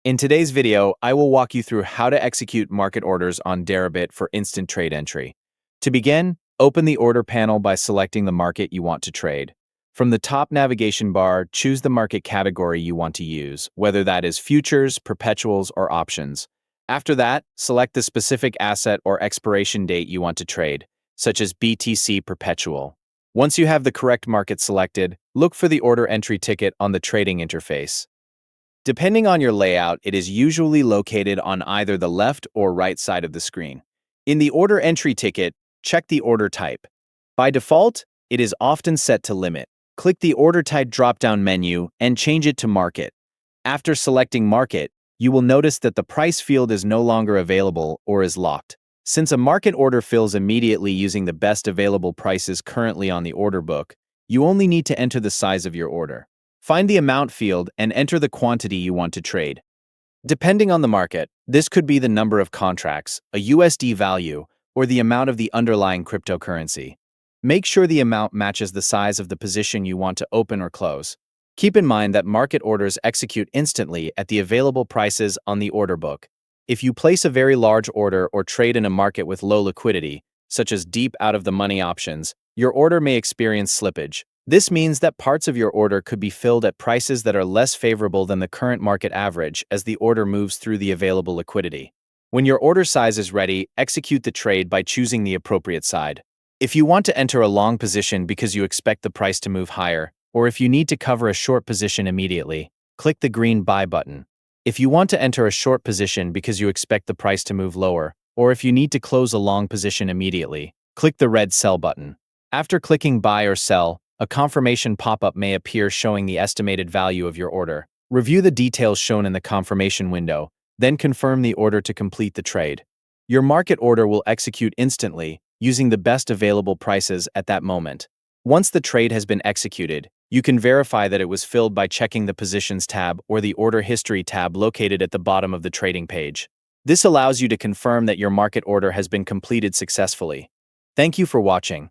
In today's video, I will walk you through how to execute market orders on Deribit for instant trade entry. To begin, open the order panel by selecting the market you want to trade. From the top navigation bar, choose the market category you want to use, whether that is futures, perpetuals, or options. After that, select the specific asset or expiration date you want to trade, such as BTC perpetual. Once you have the correct market selected, look for the order entry ticket on the trading interface. Depending on your layout, it is usually located on either the left or right side of the screen. In the order entry ticket, check the order type. By default, it is often set to limit. Click the order type drop-down menu and change it to market. After selecting market, you will notice that the price field is no longer available or is locked. Since a market order fills immediately using the best available prices currently on the order book, you only need to enter the size of your order. Find the amount field and enter the quantity you want to trade. Depending on the market, this could be the number of contracts, a USD value, or the amount of the underlying cryptocurrency. Make sure the amount matches the size of the position you want to open or close. Keep in mind that market orders execute instantly at the available prices on the order book. If you place a very large order or trade in a market with low liquidity, such as deep out-of-the-money options, your order may experience slippage. This means that parts of your order could be filled at prices that are less favorable than the current market average as the order moves through the available liquidity. When your order size is ready, execute the trade by choosing the appropriate side. If you want to enter a long position because you expect the price to move higher, or if you need to cover a short position immediately, click the green Buy button. If you want to enter a short position because you expect the price to move lower, or if you need to close a long position immediately, click the red Sell button. After clicking Buy or Sell, a confirmation pop-up may appear showing the estimated value of your order. Review the details shown in the confirmation window, then confirm the order to complete the trade. Your market order will execute instantly, using the best available prices at that moment. Once the trade has been executed, you can verify that it was filled by checking the Positions tab or the Order History tab located at the bottom of the trading page. This allows you to confirm that your market order has been completed successfully. Thank you for watching.